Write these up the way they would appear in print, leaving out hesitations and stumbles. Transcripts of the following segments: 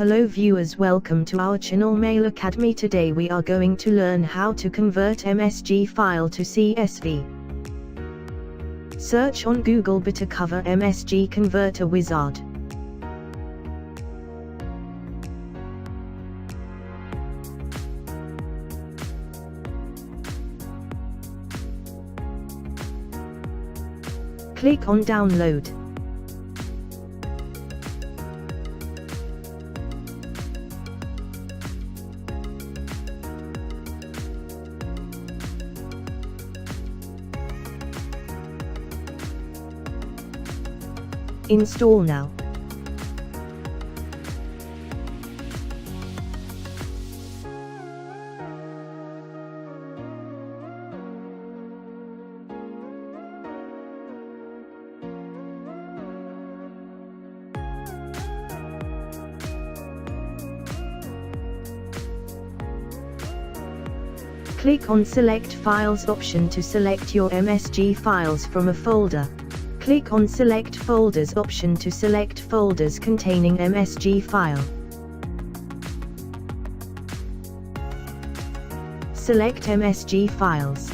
Hello viewers, welcome to our channel Mail Academy. Today we are going to learn how to convert MSG file to CSV. Search on Google to cover MSG Converter Wizard. Click on Download. Install now. Click on Select Files option to select your MSG files from a folder. Click on Select Folders option to select folders containing MSG file. Select MSG files.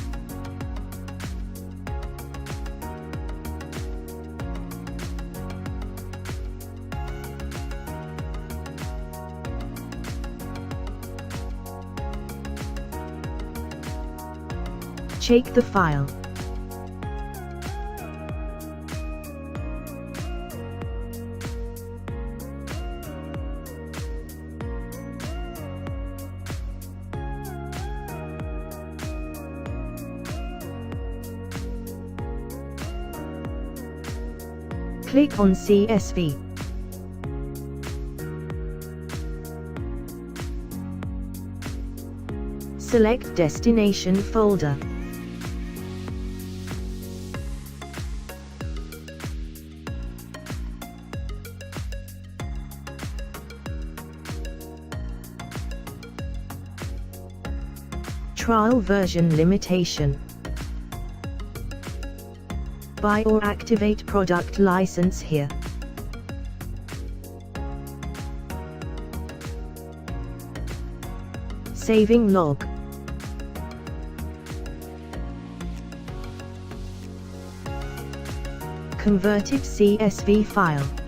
Check the file. Click on CSV. Select Destination folder. Trial version limitation. Buy or activate product license here. Saving log. Converted CSV file.